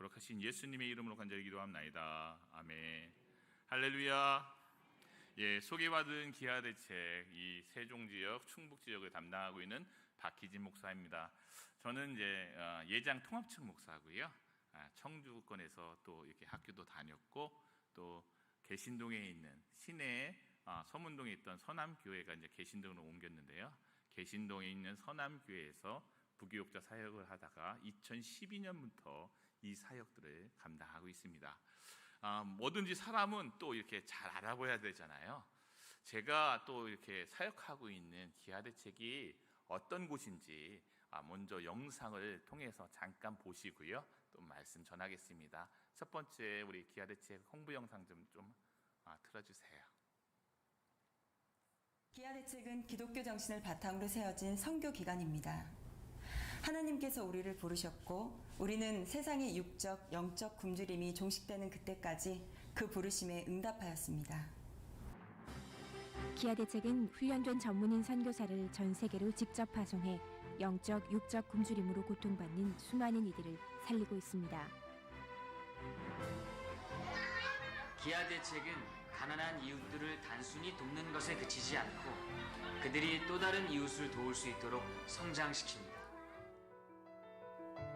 거룩하신 예수님의 이름으로 간절히 기도합나이다. 아멘. 할렐루야. 소개받은 기아대책 이 세종 지역, 충북 지역을 담당하고 있는 박희진 목사입니다. 저는 이제 예장 통합청 목사고요. 청주권에서 또 이렇게 학교도 다녔고, 또 개신동에 있는 시내에 서문동에 있던 서남교회가 이제 개신동으로 옮겼는데요. 개신동에 있는 서남교회에서 부교육자 사역을 하다가 2012년부터 이 사역들을 감당하고 있습니다. 뭐든지 사람은 또 이렇게 잘 알아봐야 되잖아요. 제가 또 이렇게 사역하고 있는 기아대책이 어떤 곳인지 먼저 영상을 통해서 잠깐 보시고요, 또 말씀 전하겠습니다. 첫 번째 우리 기아대책 홍보 영상 좀 틀어주세요. 기아대책은 기독교 정신을 바탕으로 세워진 선교 기관입니다. 하나님께서 우리를 부르셨고 우리는 세상의 육적, 영적 굶주림이 종식되는 그때까지 그 부르심에 응답하였습니다. 기아대책은 훈련된 전문인 선교사를 전 세계로 직접 파송해 영적, 육적 굶주림으로 고통받는 수많은 이들을 살리고 있습니다. 기아대책은 가난한 이웃들을 단순히 돕는 것에 그치지 않고 그들이 또 다른 이웃을 도울 수 있도록 성장시킵니다.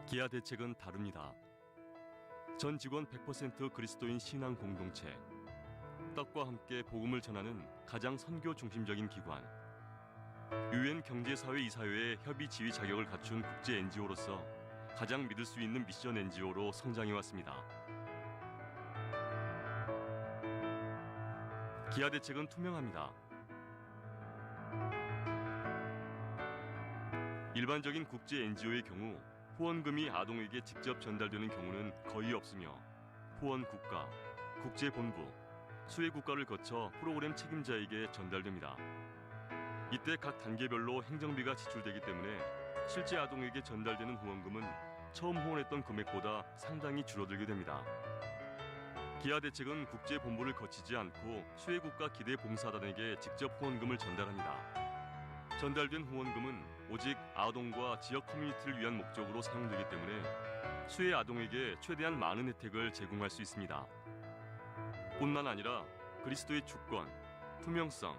기아대책은 다릅니다. 전 직원 100% 그리스도인 신앙 공동체, 떡과 함께 복음을 전하는 가장 선교 중심적인 기관, 유엔 경제사회 이사회의 협의 지휘 자격을 갖춘 국제 NGO로서 가장 믿을 수 있는 미션 NGO로 성장해왔습니다. 기아대책은 투명합니다. 일반적인 국제 NGO의 경우 후원금이 아동에게 직접 전달되는 경우는 거의 없으며 후원 국가, 국제본부, 수혜 국가를 거쳐 프로그램 책임자에게 전달됩니다. 이때 각 단계별로 행정비가 지출되기 때문에 실제 아동에게 전달되는 후원금은 처음 후원했던 금액보다 상당히 줄어들게 됩니다. 기아대책은 국제본부를 거치지 않고 수혜 국가 기대 봉사단에게 직접 후원금을 전달합니다. 전달된 후원금은 오직 아동과 지역 커뮤니티를 위한 목적으로 사용되기 때문에 수혜 아동에게 최대한 많은 혜택을 제공할 수 있습니다. 뿐만 아니라 그리스도의 주권, 투명성,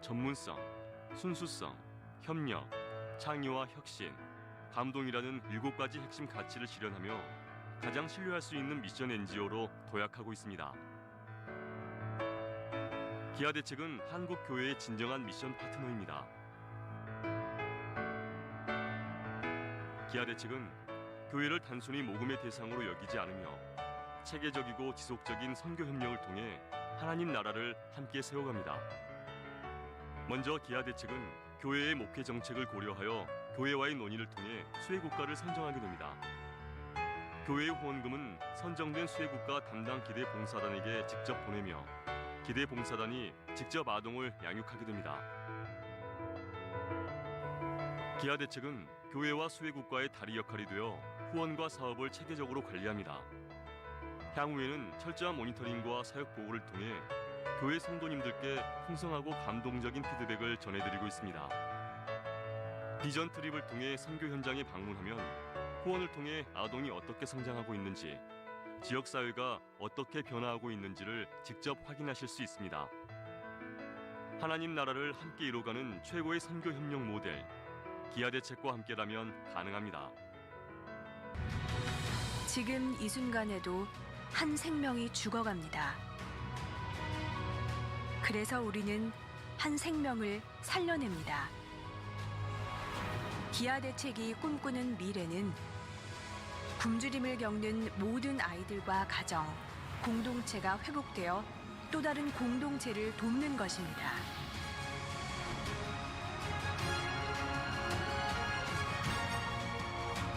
전문성, 순수성, 협력, 창의와 혁신, 감동이라는 7가지 핵심 가치를 실현하며 가장 신뢰할 수 있는 미션 NGO로 도약하고 있습니다. 기아대책은 한국 교회의 진정한 미션 파트너입니다. 기아대책은 교회를 단순히 모금의 대상으로 여기지 않으며 체계적이고 지속적인 선교 협력을 통해 하나님 나라를 함께 세워갑니다. 먼저 기아대책은 교회의 목회 정책을 고려하여 교회와의 논의를 통해 수혜국가를 선정하게 됩니다. 교회의 후원금은 선정된 수혜국가 담당 기대 봉사단에게 직접 보내며 기대 봉사단이 직접 아동을 양육하게 됩니다. 기아대책은 교회와 수혜국가의 다리 역할이 되어 후원과 사업을 체계적으로 관리합니다. 향후에는 철저한 모니터링과 사역 보고를 통해 교회 성도님들께 풍성하고 감동적인 피드백을 전해드리고 있습니다. 비전 트립을 통해 선교 현장에 방문하면 후원을 통해 아동이 어떻게 성장하고 있는지, 지역사회가 어떻게 변화하고 있는지를 직접 확인하실 수 있습니다. 하나님 나라를 함께 이뤄가는 최고의 선교 협력 모델, 기아대책과 함께라면 가능합니다. 지금 이 순간에도 한 생명이 죽어갑니다. 그래서 우리는 한 생명을 살려냅니다. 기아대책이 꿈꾸는 미래는 굶주림을 겪는 모든 아이들과 가정, 공동체가 회복되어 또 다른 공동체를 돕는 것입니다.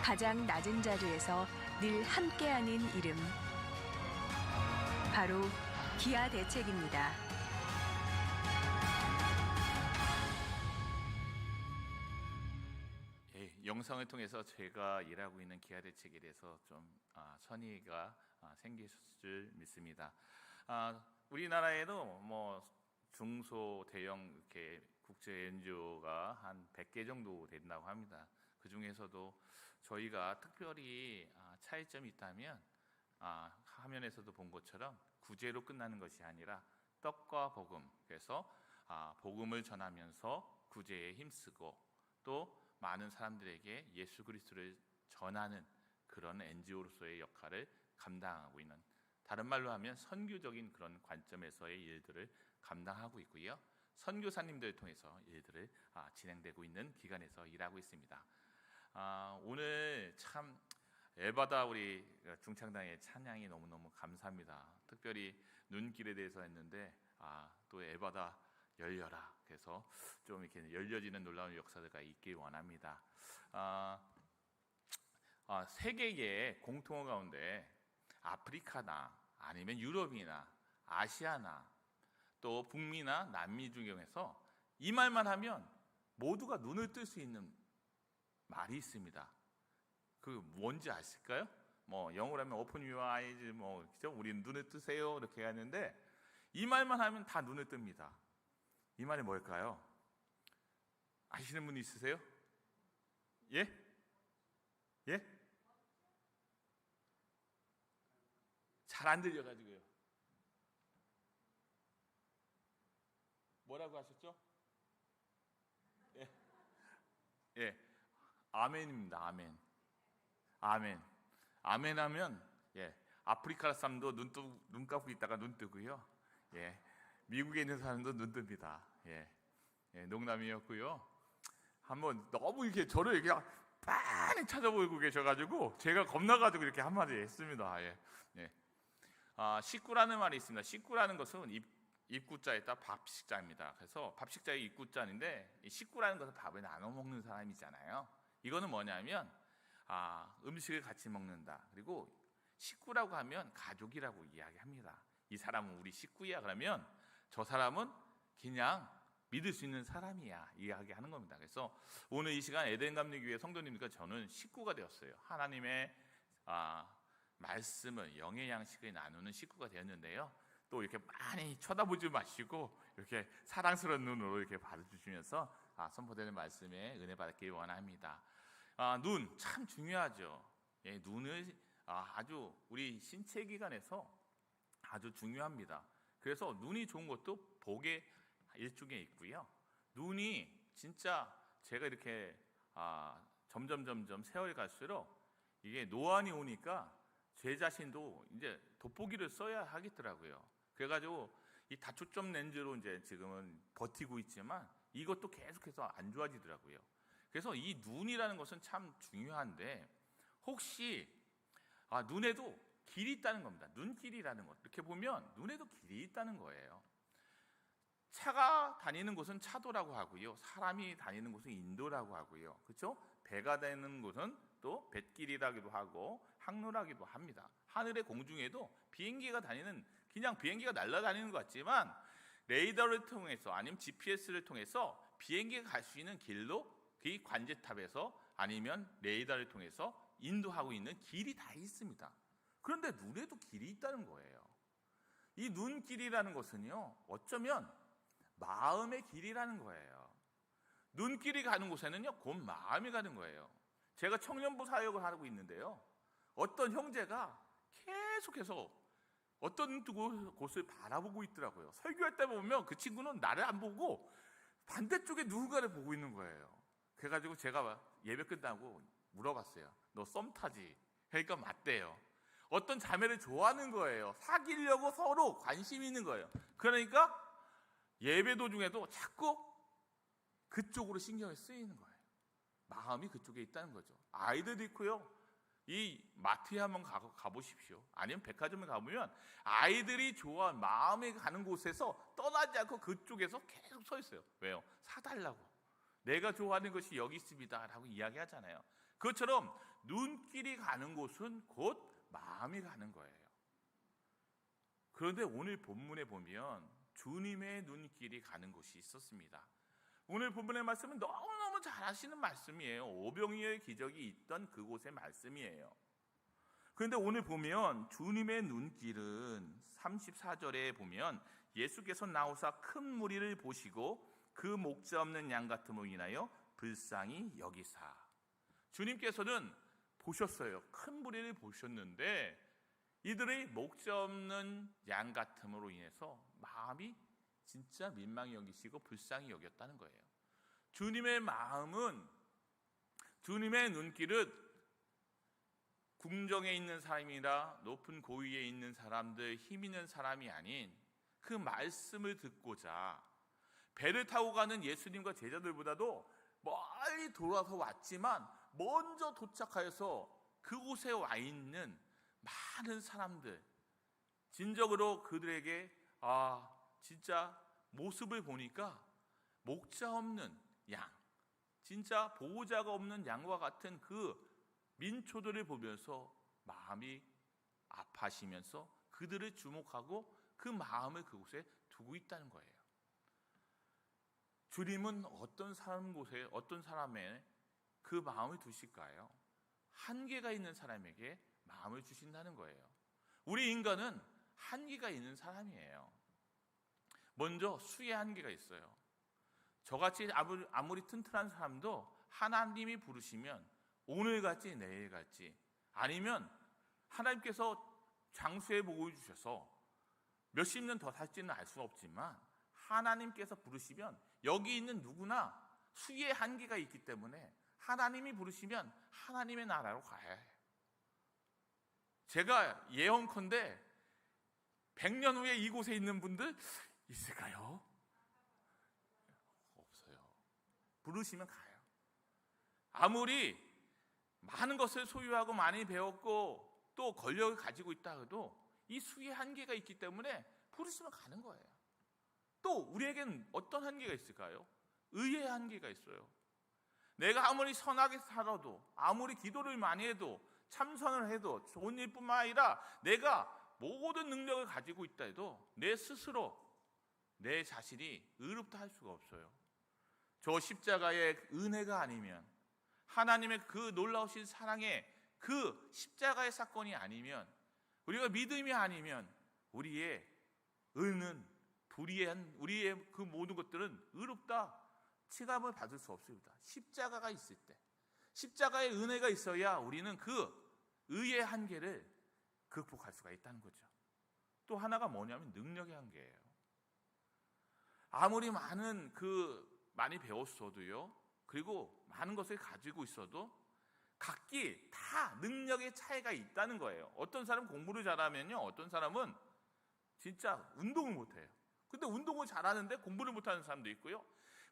가장 낮은 자리에서 늘 함께하는 이름, 바로 기아대책입니다. 영상을 통해서 제가 일하고 있는 기아대책에 대해서 좀 선의가 생기실 줄 믿습니다. 우리나라에도 뭐 중소, 대형 이렇게 국제 NGO가 한 100개 정도 된다고 합니다. 그 중에서도 저희가 특별히 차이점이 있다면 화면에서도 본 것처럼 구제로 끝나는 것이 아니라 떡과 복음, 그래서 복음을 전하면서 구제에 힘쓰고 또 많은 사람들에게 예수 그리스도를 전하는 그런 NGO로서의 역할을 감당하고 있는, 다른 말로 하면 선교적인 그런 관점에서의 일들을 감당하고 있고요. 선교사님들을 통해서 일들을 진행되고 있는 기관에서 일하고 있습니다. 오늘 참 에바다 우리 중창당의 찬양이 너무너무 감사합니다. 특별히 눈길에 대해서 했는데 또 에바다 열려라, 그래서 좀 이렇게 열려지는 놀라운 역사가 있길 원합니다. 세계의 공통어 가운데 아프리카나 아니면 유럽이나 아시아나 또 북미나 남미 중에서 이 말만 하면 모두가 눈을 뜰 수 있는 말이 있습니다. 그 뭔지 아실까요? 뭐 영어로 하면 Open your eyes, 그죠? 우리 눈을 뜨세요 이렇게 하는데 이 말만 하면 다 눈을 뜹니다. 이 말이 뭘까요? 아시는 분 있으세요? 예? 예? 잘 안 들려가지고요. 뭐라고 하셨죠? 예, 아멘입니다. 아멘. 아멘. 아멘 하면 아프리카 사람도 눈 감고 있다가 눈 뜨고요. 미국에 있는 사람도 눈 뜹니다. 농담이었고요. 한번 너무 이렇게 저를 이렇게 빤히 찾아보고 계셔가지고 제가 겁나가지고 이렇게 한마디 했습니다. 식구라는 말이 있습니다. 식구라는 것은 입구자에다 밥식자입니다. 그래서 밥식자의 입구자인데 이 식구라는 것은 밥을 나눠 먹는 사람이잖아요. 이거는 뭐냐면 음식을 같이 먹는다. 그리고 식구라고 하면 가족이라고 이야기합니다. 이 사람은 우리 식구야. 그러면 저 사람은 그냥 믿을 수 있는 사람이야 이야기하는 겁니다. 그래서 오늘 이 시간 에덴감리교회 성도님들과 저는 식구가 되었어요. 하나님의 말씀을 영의 양식을 나누는 식구가 되었는데요. 또 이렇게 많이 쳐다보지 마시고 이렇게 사랑스러운 눈으로 이렇게 받아주시면서 선포되는 말씀에 은혜 받기 원합니다. 눈 참 중요하죠. 눈을 아주 우리 신체 기관에서 아주 중요합니다. 그래서 눈이 좋은 것도 복의 일종에 있고요. 눈이 진짜 제가 이렇게 점점 세월이 갈수록 이게 노안이 오니까 제 자신도 이제 돋보기를 써야 하겠더라고요. 그래가지고 이 다초점 렌즈로 이제 지금은 버티고 있지만 이것도 계속해서 안 좋아지더라고요. 그래서 이 눈이라는 것은 참 중요한데 혹시 눈에도 길이 있다는 겁니다. 눈길이라는 것. 이렇게 보면 눈에도 길이 있다는 거예요. 차가 다니는 곳은 차도라고 하고요. 사람이 다니는 곳은 인도라고 하고요. 그렇죠? 배가 다니는 곳은 또 뱃길이라기도 하고 항로라기도 합니다. 하늘의 공중에도 비행기가 다니는 그냥 비행기가 날아다니는 것 같지만 레이더를 통해서 아니면 GPS를 통해서 비행기가 갈 수 있는 길로 그 관제탑에서 아니면 레이더를 통해서 인도하고 있는 길이 다 있습니다. 그런데 눈에도 길이 있다는 거예요. 이 눈길이라는 것은요, 어쩌면 마음의 길이라는 거예요. 눈길이 가는 곳에는요, 곧 마음이 가는 거예요. 제가 청년부 사역을 하고 있는데요, 어떤 형제가 계속해서 어떤 곳을 바라보고 있더라고요. 설교할 때 보면 그 친구는 나를 안 보고 반대쪽에 누군가를 보고 있는 거예요. 그래가지고 제가 예배 끝나고 물어봤어요. 너 썸 타지? 그러니까 맞대요. 어떤 자매를 좋아하는 거예요. 사귀려고 서로 관심 있는 거예요. 그러니까 예배 도중에도 자꾸 그쪽으로 신경이 쓰이는 거예요. 마음이 그쪽에 있다는 거죠. 아이들도 있고요. 이 마트에 한번 가보십시오. 아니면 백화점에 가보면 아이들이 좋아하는 마음에 가는 곳에서 떠나지 않고 그쪽에서 계속 서 있어요. 왜요? 사달라고. 내가 좋아하는 것이 여기 있습니다 라고 이야기하잖아요. 그것처럼 눈길이 가는 곳은 곧 마음이 가는 거예요. 그런데 오늘 본문에 보면 주님의 눈길이 가는 곳이 있었습니다. 오늘 본문의 말씀은 너무너무 잘 아시는 말씀이에요. 오병이어의 기적이 있던 그곳의 말씀이에요. 그런데 오늘 보면 주님의 눈길은 34절에 보면 예수께서 나오사 큰 무리를 보시고 그 목자 없는 양 같음으로 인하여 불쌍히 여기사. 주님께서는 보셨어요. 큰 무리를 보셨는데 이들의 목자 없는 양 같음으로 인해서 마음이 진짜 민망히 여기시고 불쌍히 여겼다는 거예요. 주님의 마음은, 주님의 눈길은 궁정에 있는 사람이라 높은 고위에 있는 사람들, 힘 있는 사람이 아닌 그 말씀을 듣고자 배를 타고 가는 예수님과 제자들보다도 멀리 돌아서 왔지만 먼저 도착하여서 그곳에 와 있는 많은 사람들, 진정으로 그들에게 진짜 모습을 보니까 목자 없는 양, 진짜 보호자가 없는 양과 같은 그 민초들을 보면서 마음이 아파하시면서 그들을 주목하고 그 마음을 그곳에 두고 있다는 거예요. 주님은 어떤 사람 곳에, 어떤 사람의 그 마음을 두실까요? 한계가 있는 사람에게 마음을 주신다는 거예요. 우리 인간은 한계가 있는 사람이에요. 먼저 수의 한계가 있어요. 저같이 아무리 튼튼한 사람도 하나님이 부르시면 오늘같이 내일같이, 아니면 하나님께서 장수의 복을 주셔서 몇십 년 더 살지는 알 수 없지만 하나님께서 부르시면 여기 있는 누구나 수의 한계가 있기 때문에 하나님이 부르시면 하나님의 나라로 가야 해요. 제가 예언컨대 100년 후에 이곳에 있는 분들 있을까요? 없어요. 부르시면 가요. 아무리 많은 것을 소유하고 많이 배웠고 또 권력을 가지고 있다 해도 이 수의 한계가 있기 때문에 부르시면 가는 거예요. 또 우리에겐 어떤 한계가 있을까요? 의의 한계가 있어요. 내가 아무리 선하게 살아도, 아무리 기도를 많이 해도, 참선을 해도, 좋은 일뿐만 아니라 내가 모든 능력을 가지고 있다 해도 내 스스로, 내 자신이 의롭다 할 수가 없어요. 저 십자가의 은혜가 아니면, 하나님의 그 놀라우신 사랑의 그 십자가의 사건이 아니면, 우리가 믿음이 아니면 우리의 의는 불의한, 우리의 그 모든 것들은 의롭다 칭함을 받을 수 없습니다. 십자가가 있을 때, 십자가의 은혜가 있어야 우리는 그 의의 한계를 극복할 수가 있다는 거죠. 또 하나가 뭐냐면 능력의 한계예요. 아무리 많이 배웠어도요, 그리고 많은 것을 가지고 있어도 각기 다 능력의 차이가 있다는 거예요. 어떤 사람은 공부를 잘하면요, 어떤 사람은 진짜 운동을 못해요. 근데 운동을 잘하는데 공부를 못하는 사람도 있고요.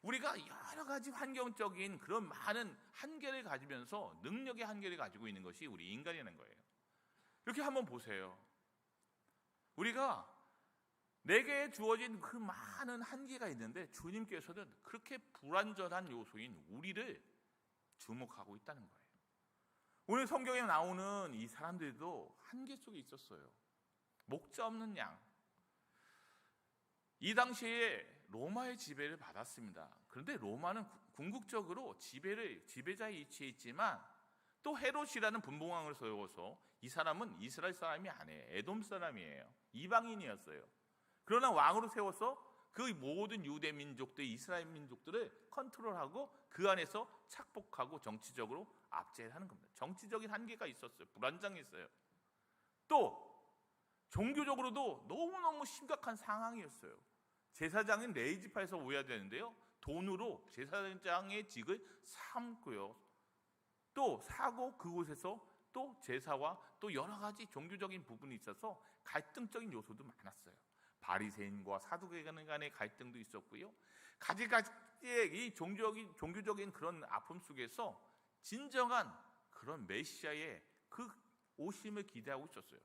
우리가 여러 가지 환경적인 그런 많은 한계를 가지면서 능력의 한계를 가지고 있는 것이 우리 인간이라는 거예요. 이렇게 한번 보세요. 우리가 내게 주어진 그 많은 한계가 있는데 주님께서는 그렇게 불완전한 요소인 우리를 주목하고 있다는 거예요. 오늘 성경에 나오는 이 사람들도 한계 속에 있었어요. 목자 없는 양. 이 당시에 로마의 지배를 받았습니다. 그런데 로마는 궁극적으로 지배자의 위치에 있지만 또 헤롯이라는 분봉왕을 세워서 이 사람은 이스라엘 사람이 아니에요. 에돔 사람이에요. 이방인이었어요. 그러나 왕으로 세워서 그 모든 유대 민족들, 이스라엘 민족들을 컨트롤하고 그 안에서 착복하고 정치적으로 압제하는 겁니다. 정치적인 한계가 있었어요. 불안정했어요. 또 종교적으로도 너무너무 심각한 상황이었어요. 제사장인 레위지파에서 오해야 되는데요, 돈으로 제사장의 직을 삼고요, 또 사고 그곳에서 또 제사와 또 여러 가지 종교적인 부분이 있어서 갈등적인 요소도 많았어요. 바리새인과 사두개인 간의 갈등도 있었고요. 가지가지의 이 종교적인 그런 아픔 속에서 진정한 그런 메시아의 그 오심을 기대하고 있었어요.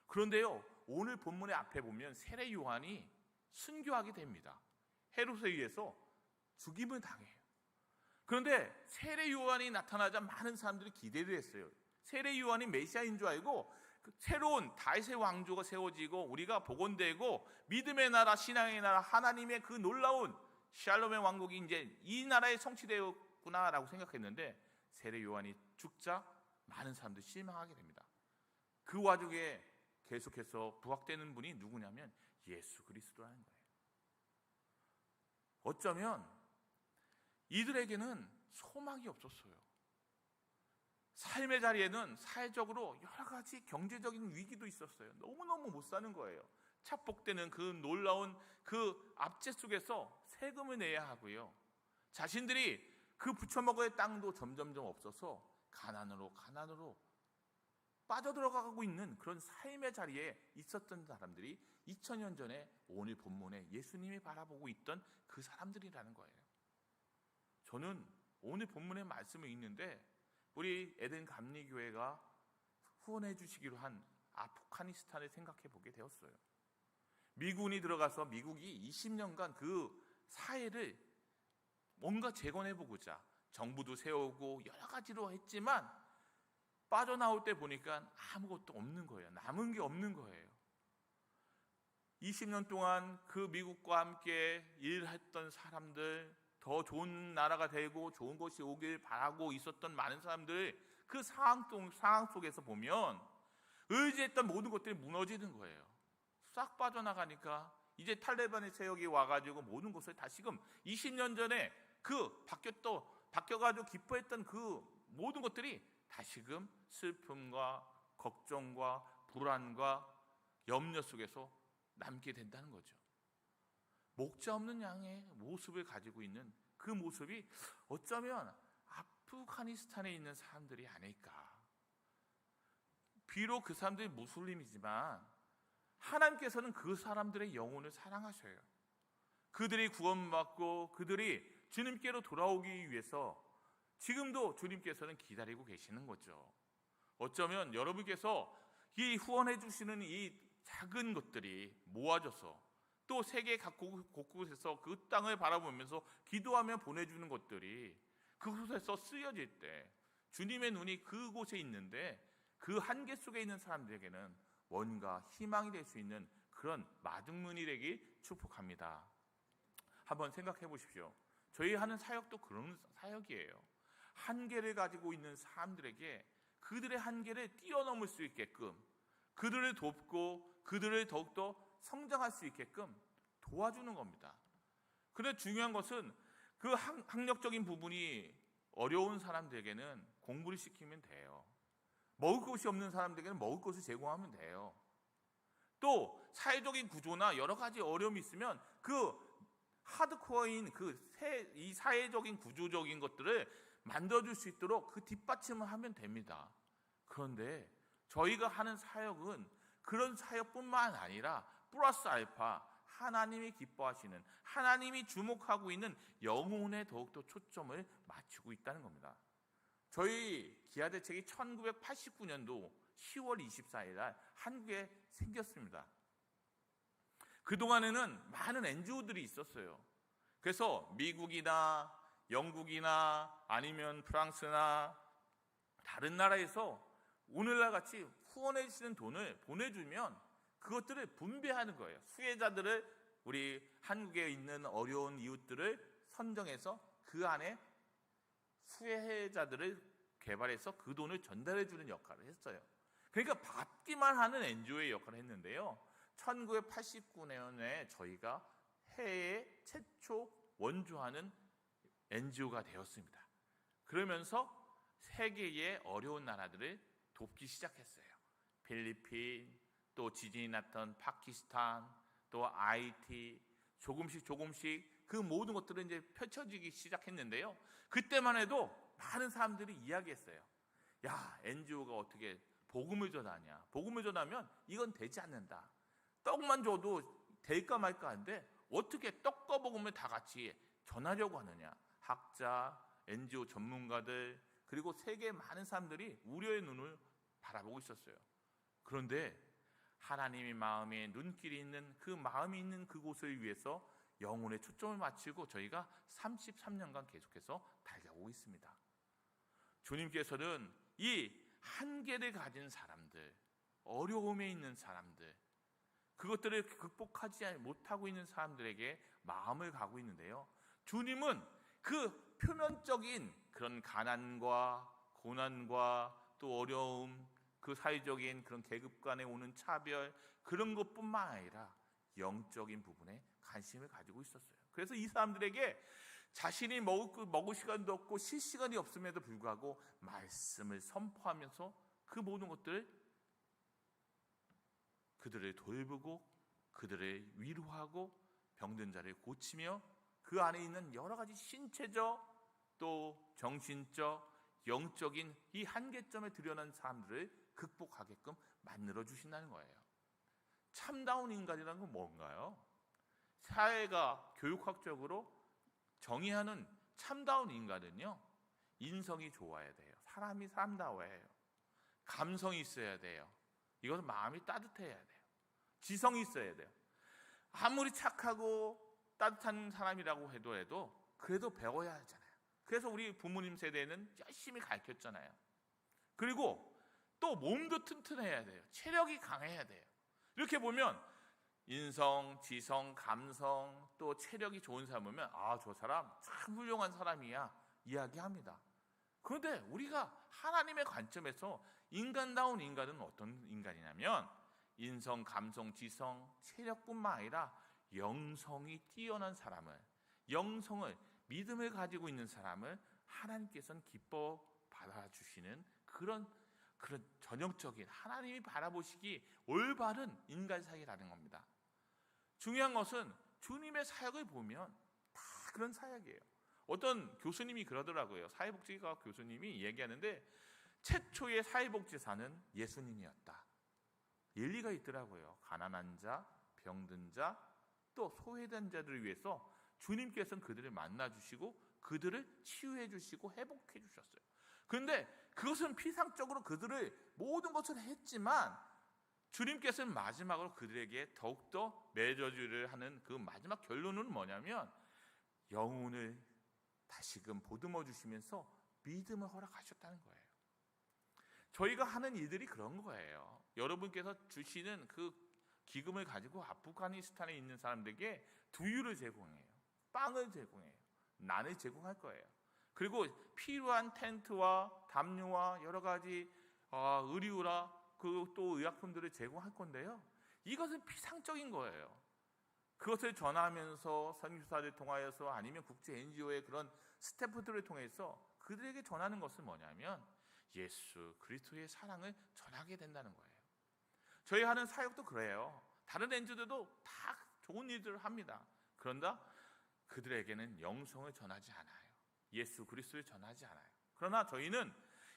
그런데요, 오늘 본문의 앞에 보면 세례 요한이 순교하게 됩니다. 헤롯에 의해서 죽임을 당해요. 그런데 세례 요한이 나타나자 많은 사람들이 기대를 했어요. 세례 요한이 메시아인 줄 알고 새로운 다윗의 왕조가 세워지고 우리가 복원되고 믿음의 나라, 신앙의 나라, 하나님의 그 놀라운 샬롬의 왕국이 이제 이 나라에 성취되었구나라고 생각했는데 세례 요한이 죽자 많은 사람들이 실망하게 됩니다. 그 와중에 계속해서 부각되는 분이 누구냐면 예수 그리스도라는 거예요. 어쩌면 이들에게는 소망이 없었어요. 삶의 자리에는 사회적으로 여러 가지 경제적인 위기도 있었어요. 너무너무 못 사는 거예요. 착복되는 그 놀라운 그 압제 속에서 세금을 내야 하고요. 자신들이 그 부쳐먹어야 땅도 점점점 없어서 가난으로 빠져들어가고 있는 그런 삶의 자리에 있었던 사람들이 2000년 전에 오늘 본문에 예수님이 바라보고 있던 그 사람들이라는 거예요. 저는 오늘 본문의 말씀을 읽는데 우리 에덴 감리교회가 후원해 주시기로 한 아프가니스탄을 생각해 보게 되었어요. 미군이 들어가서 미국이 20년간 그 사회를 뭔가 재건해 보고자 정부도 세우고 여러 가지로 했지만 빠져나올 때 보니까 아무것도 없는 거예요. 남은 게 없는 거예요. 20년 동안 그 미국과 함께 일했던 사람들, 더 좋은 나라가 되고 좋은 것이 오길 바라고 있었던 많은 사람들, 그 상황 속에서 보면 의지했던 모든 것들이 무너지는 거예요. 싹 빠져나가니까 이제 탈레반의 세력이 와가지고 모든 것을 다시금 20년 전에 그 바뀌어가지고 기뻐했던 그 모든 것들이 다시금 슬픔과 걱정과 불안과 염려 속에서 남게 된다는 거죠. 목자 없는 양의 모습을 가지고 있는 그 모습이 어쩌면 아프가니스탄에 있는 사람들이 아닐까. 비록 그 사람들이 무슬림이지만 하나님께서는 그 사람들의 영혼을 사랑하셔요. 그들이 구원받고 그들이 주님께로 돌아오기 위해서 지금도 주님께서는 기다리고 계시는 거죠. 어쩌면 여러분께서 이 후원해 주시는 이 작은 것들이 모아져서 또 세계 각 곳곳에서 그 땅을 바라보면서 기도하며 보내주는 것들이 그곳에서 쓰여질 때 주님의 눈이 그곳에 있는데 그 한계 속에 있는 사람들에게는 뭔가 희망이 될 수 있는 그런 마중문이 되기 축복합니다. 한번 생각해 보십시오. 저희 하는 사역도 그런 사역이에요. 한계를 가지고 있는 사람들에게 그들의 한계를 뛰어넘을 수 있게끔 그들을 돕고 그들을 더욱더 성장할 수 있게끔 도와주는 겁니다. 그런데 중요한 것은 그 학력적인 부분이 어려운 사람들에게는 공부를 시키면 돼요. 먹을 것이 없는 사람들에게는 먹을 것을 제공하면 돼요. 또 사회적인 구조나 여러 가지 어려움이 있으면 그 하드코어인 이 사회적인 구조적인 것들을 만들어줄 수 있도록 그 뒷받침을 하면 됩니다. 그런데 저희가 하는 사역은 그런 사역뿐만 아니라 플러스 알파 하나님이 기뻐하시는 하나님이 주목하고 있는 영혼에 더욱더 초점을 맞추고 있다는 겁니다. 저희 기아대책이 1989년도 10월 24일 날 한국에 생겼습니다. 그동안에는 많은 NGO들이 있었어요. 그래서 미국이나 영국이나 아니면 프랑스나 다른 나라에서 오늘날 같이 후원해 주시는 돈을 보내주면 그것들을 분배하는 거예요. 수혜자들을 우리 한국에 있는 어려운 이웃들을 선정해서 그 안에 수혜자들을 개발해서 그 돈을 전달해 주는 역할을 했어요. 그러니까 받기만 하는 NGO의 역할을 했는데요. 1989년에 저희가 해외 최초 원주하는 NGO가 되었습니다. 그러면서 세계의 어려운 나라들을 돕기 시작했어요. 필리핀, 또 지진이 났던 파키스탄, 또 IT, 조금씩 그 모든 것들은 이제 펼쳐지기 시작했는데요. 그때만 해도 많은 사람들이 이야기했어요. 야, NGO가 어떻게 복음을 전하냐? 복음을 전하면 이건 되지 않는다. 떡만 줘도 될까 말까 한데 어떻게 떡과 복음을 다 같이 전하려고 하느냐? 학자, NGO 전문가들, 그리고 세계의 많은 사람들이 우려의 눈을 바라보고 있었어요. 그런데 하나님의 마음에 눈길이 있는 그 마음이 있는 그곳을 위해서 영혼에 초점을 맞추고 저희가 33년간 계속해서 달려오고 있습니다. 주님께서는 이 한계를 가진 사람들, 어려움에 있는 사람들, 그것들을 극복하지 못하고 있는 사람들에게 마음을 가고 있는데요. 주님은 그 표면적인 그런 가난과 고난과 또 어려움, 그 사회적인 그런 계급 간에 오는 차별, 그런 것뿐만 아니라 영적인 부분에 관심을 가지고 있었어요. 그래서 이 사람들에게 자신이 먹을 시간도 없고 쉴 시간이 없음에도 불구하고 말씀을 선포하면서 그 모든 것들을 그들을 돌보고 그들을 위로하고 병든 자를 고치며 그 안에 있는 여러 가지 신체적 또 정신적 영적인 이 한계점에 드러난 사람들을 극복하게끔 만들어 주신다는 거예요. 참다운 인간이라는 건 뭔가요? 사회가 교육학적으로 정의하는 참다운 인간은요, 인성이 좋아야 돼요. 사람이 사람다워야 해요. 감성이 있어야 돼요. 이것은 마음이 따뜻해야 돼요. 지성이 있어야 돼요. 아무리 착하고 따뜻한 사람이라고 해도 그래도 배워야 하잖아요. 그래서 우리 부모님 세대는 열심히 가르쳤잖아요. 그리고 또 몸도 튼튼해야 돼요. 체력이 강해야 돼요. 이렇게 보면 인성, 지성, 감성 또 체력이 좋은 사람 보면 저 사람 참 훌륭한 사람이야 이야기합니다. 그런데 우리가 하나님의 관점에서 인간다운 인간은 어떤 인간이냐면 인성, 감성, 지성, 체력뿐만 아니라 영성이 뛰어난 사람을, 영성을, 믿음을 가지고 있는 사람을 하나님께서는 기뻐 받아주시는 그런 전형적인 하나님이 바라보시기 올바른 인간사이라는 겁니다. 중요한 것은 주님의 사역을 보면 다 그런 사역이에요. 어떤 교수님이 그러더라고요. 사회복지과 교수님이 얘기하는데 최초의 사회복지사는 예수님이었다. 일리가 있더라고요. 가난한 자, 병든 자, 또 소외된 자들을 위해서 주님께서는 그들을 만나주시고 그들을 치유해 주시고 회복해 주셨어요. 그런데 그것은 피상적으로 그들을 모든 것을 했지만 주님께서는 마지막으로 그들에게 더욱더 맺어주려 하는 그 마지막 결론은 뭐냐면 영혼을 다시금 보듬어 주시면서 믿음을 허락하셨다는 거예요. 저희가 하는 일들이 그런 거예요. 여러분께서 주시는 그 기금을 가지고 아프가니스탄에 있는 사람들에게 두유를 제공해요. 빵을 제공해요. 난을 제공할 거예요. 그리고 필요한 텐트와 담요와 여러 가지 의류라 또 의약품들을 제공할 건데요. 이것은 피상적인 거예요. 그것을 전하면서 선교사를 통하여서 아니면 국제 NGO의 그런 스태프들을 통해서 그들에게 전하는 것은 뭐냐면 예수 그리스도의 사랑을 전하게 된다는 거예요. 저희 하는 사역도 그래요. 다른 NGO들도 다 좋은 일들을 합니다. 그런다 그들에게는 영성을 전하지 않아요. 예수 그리스도를 전하지 않아요. 그러나 저희는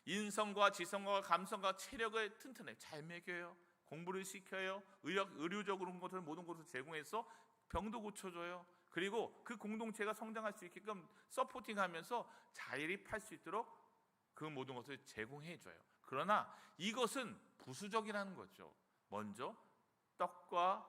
인성과 지성과 감성과 체력을 튼튼하게 잘 먹여요. 공부를 시켜요. 의료적으로 것을 모든 것을 제공해서 병도 고쳐줘요. 그리고 그 공동체가 성장할 수 있게끔 서포팅하면서 자립할 수 있도록 그 모든 것을 제공해줘요. 그러나 이것은 부수적이라는 거죠. 먼저 떡과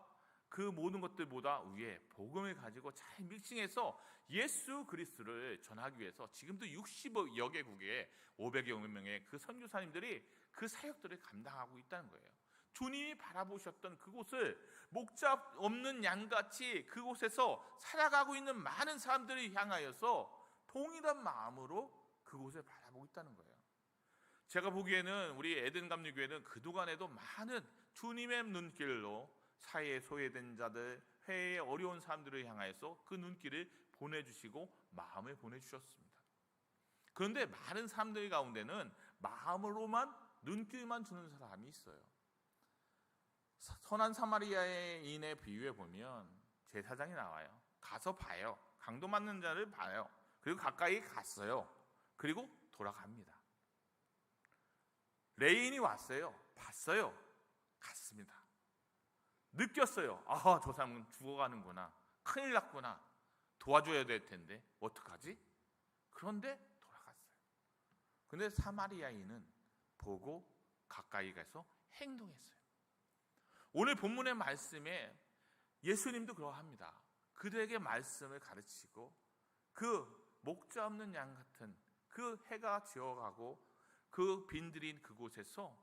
그 모든 것들보다 위에 복음을 가지고 잘 믹싱해서 예수 그리스도를 전하기 위해서 지금도 60여 개국에 500여 명의 그 선교사님들이 그 사역들을 감당하고 있다는 거예요. 주님이 바라보셨던 그곳을 목자 없는 양같이 그곳에서 살아가고 있는 많은 사람들을 향하여서 동일한 마음으로 그곳을 바라보고 있다는 거예요. 제가 보기에는 우리 에덴감리교회는 그동안에도 많은 주님의 눈길로 사회에 소외된 자들, 회에 어려운 사람들을 향하여서 그 눈길을 보내주시고 마음을 보내주셨습니다. 그런데 많은 사람들 가운데는 마음으로만 눈길만 주는 사람이 있어요. 선한 사마리아인의 비유에 보면 제사장이 나와요. 가서 봐요. 강도 맞는 자를 봐요. 그리고 가까이 갔어요. 그리고 돌아갑니다. 레인이 왔어요. 봤어요. 갔습니다. 느꼈어요. 저 사람은 죽어가는구나. 큰일 났구나. 도와줘야 될 텐데 어떡하지? 그런데 돌아갔어요. 근데 사마리아인은 보고 가까이 가서 행동했어요. 오늘 본문의 말씀에 예수님도 그러합니다. 그들에게 말씀을 가르치고 그 목자 없는 양 같은 그 해가 지어가고 그 빈들인 그곳에서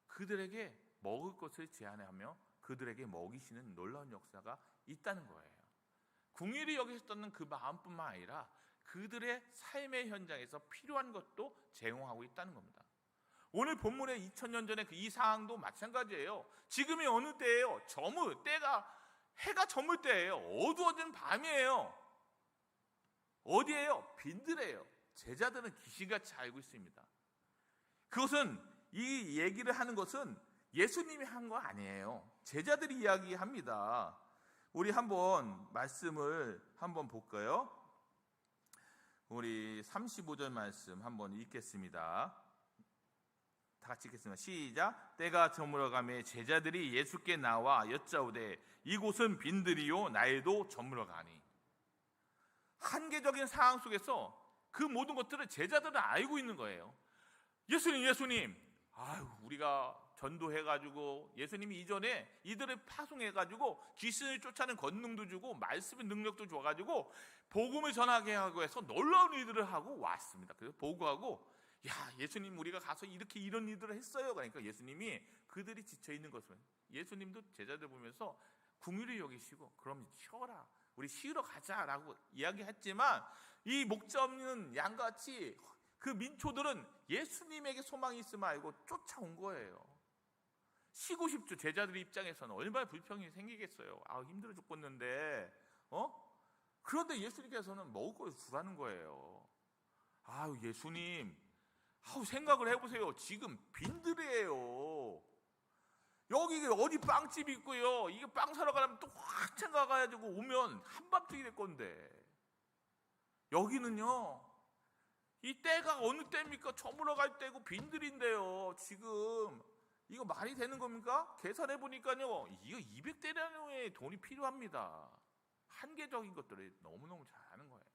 그들에게 먹을 것을 제안하며 그들에게 먹이시는 놀라운 역사가 있다는 거예요. 궁일이 여기셨던 그 마음뿐만 아니라 그들의 삶의 현장에서 필요한 것도 제공하고 있다는 겁니다. 오늘 본문의 2000년 전에 이 상황도 마찬가지예요. 지금이 어느 때예요? 때가 해가 저물 때예요. 어두워진 밤이에요. 어디에요? 빈들에요. 제자들은 귀신같이 알고 있습니다. 그것은 이 얘기를 하는 것은 예수님이 한 거 아니에요. 제자들이 이야기합니다. 우리 한번 말씀을 한번 볼까요? 우리 35절 말씀 한번 읽겠습니다. 다 같이 읽겠습니다. 시작. 때가 저물어가매 제자들이 예수께 나와 여짜오되 이곳은 빈들이요 나에도 저물어가니. 한계적인 상황 속에서 그 모든 것들을 제자들은 알고 있는 거예요. 예수님, 우리가 전도해가지고 예수님이 이전에 이들을 파송해가지고 귀신을 쫓아내는 권능도 주고 말씀의 능력도 줘가지고 복음을 전하게 하고 해서 놀라운 일들을 하고 왔습니다. 그래서 보고하고 예수님 우리가 가서 이렇게 이런 일들을 했어요. 그러니까 예수님이 그들이 지쳐있는 것을 예수님도 제자들 보면서 긍휼히 여기시고 그럼 쉬어라, 우리 쉬러 가자라고 이야기했지만 이 목자 없는 양같이 그 민초들은 예수님에게 소망이 있음을 알고 쫓아온 거예요. 쉬고 싶죠. 제자들 입장에서는 얼마나 불평이 생기겠어요. 힘들어 죽겠는데 그런데 예수님께서는 먹을 걸 주라는 거예요. 예수님, 생각을 해보세요. 지금 빈들이에요. 여기 어디 빵집 있고요. 이게 빵 사러 가려면 또 한참 가가지고 오면 한밤중이 될 건데 여기는요, 이 때가 어느 때입니까? 저물어갈 때고 빈들인데요. 지금 이거 말이 되는 겁니까? 계산해 보니까요, 이거 200대량의 돈이 필요합니다. 한계적인 것들을 너무너무 잘하는 거예요.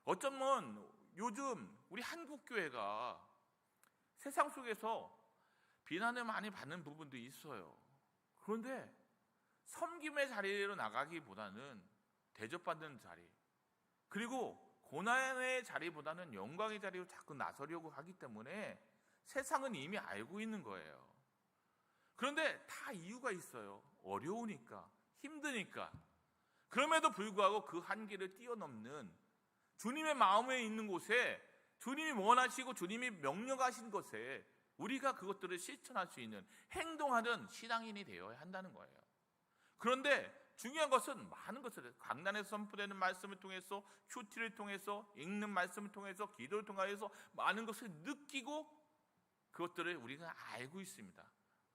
어쩌면 요즘 우리 한국 교회가 세상 속에서 비난을 많이 받는 부분도 있어요. 그런데 섬김의 자리로 나가기보다는 대접받는 자리, 그리고 고난의 자리보다는 영광의 자리로 자꾸 나서려고 하기 때문에 세상은 이미 알고 있는 거예요. 그런데 다 이유가 있어요. 어려우니까, 힘드니까. 그럼에도 불구하고 그 한계를 뛰어넘는 주님의 마음에 있는 곳에, 주님이 원하시고 주님이 명령하신 것에 우리가 그것들을 실천할 수 있는, 행동하는 신앙인이 되어야 한다는 거예요. 그런데 중요한 것은 많은 것을 강단에서 선포되는 말씀을 통해서, 큐티를 통해서, 읽는 말씀을 통해서, 기도를 통해서 많은 것을 느끼고 그것들을 우리가 알고 있습니다.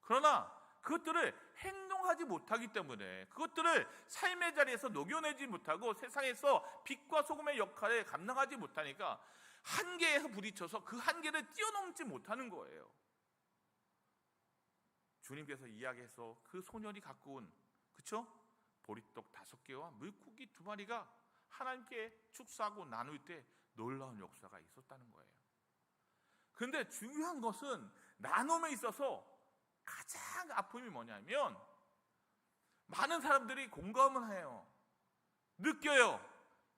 그러나 그것들을 행동하지 못하기 때문에, 그것들을 삶의 자리에서 녹여내지 못하고 세상에서 빛과 소금의 역할을 감당하지 못하니까 한계에서 부딪혀서 그 한계를 뛰어넘지 못하는 거예요. 주님께서 이야기해서 그 소년이 갖고 온, 그쵸? 보리떡 5개와 물고기 2마리가 하나님께 축사하고 나눌 때 놀라운 역사가 있었다는 거예요. 그런데 중요한 것은 나눔에 있어서 가장 아픔이 뭐냐면, 많은 사람들이 공감을 해요. 느껴요.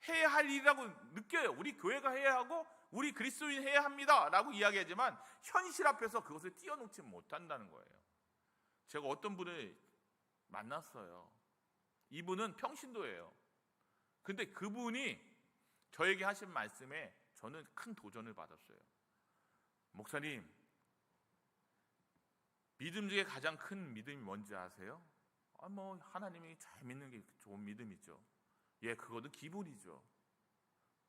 해야 할 일이라고 느껴요. 우리 교회가 해야 하고 우리 그리스도인 해야 합니다 라고 이야기하지만 현실 앞에서 그것을 뛰어넘지 못한다는 거예요. 제가 어떤 분을 만났어요. 이분은 평신도예요. 근데 그분이 저에게 하신 말씀에 저는 큰 도전을 받았어요. 목사님, 믿음 중에 가장 큰 믿음이 뭔지 아세요? 하나님이 잘 믿는 게 좋은 믿음이죠. 그거는 기본이죠.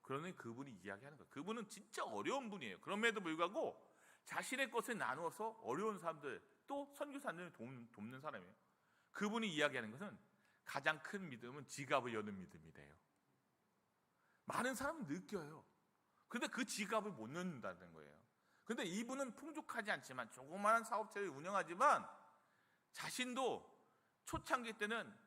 그러니 그분이 이야기하는 거예요. 그분은 진짜 어려운 분이에요. 그럼에도 불구하고 자신의 것을 나누어서 어려운 사람들, 또 선교사님을 돕는 사람이에요. 그분이 이야기하는 것은 가장 큰 믿음은 지갑을 여는 믿음이래요. 많은 사람은 느껴요. 근데 그 지갑을 못 넣는다는 거예요. 근데 이분은 풍족하지 않지만 조그마한 사업체를 운영하지만 자신도 초창기 때는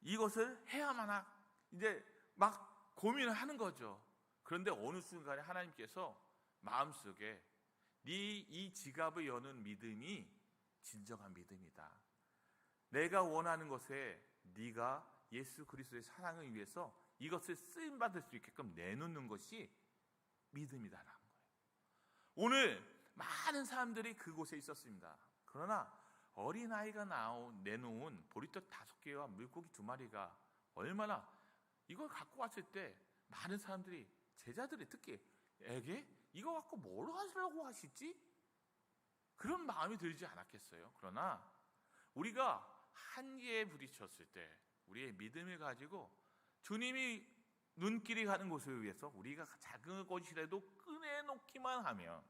이것을 해야만 이제 막 고민을 하는 거죠. 그런데 어느 순간에 하나님께서 마음속에 네 이 지갑을 여는 믿음이 진정한 믿음이다. 내가 원하는 것에 네가 예수 그리스도의 사랑을 위해서 이것을 쓰임받을 수 있게끔 내놓는 것이 믿음이다라는 거예요. 오늘 많은 사람들이 그곳에 있었습니다. 그러나 어린아이가 내놓은 보리떡 5개와 물고기 2마리가 얼마나, 이걸 갖고 왔을 때 많은 사람들이, 제자들이 특히 에게 이거 갖고 뭘 하시려고 하시지? 그런 마음이 들지 않았겠어요? 그러나 우리가 한계에 부딪혔을 때 우리의 믿음을 가지고 주님이 눈길이 가는 곳을 위해서 우리가 작은 것이라도 꺼내놓기만 하면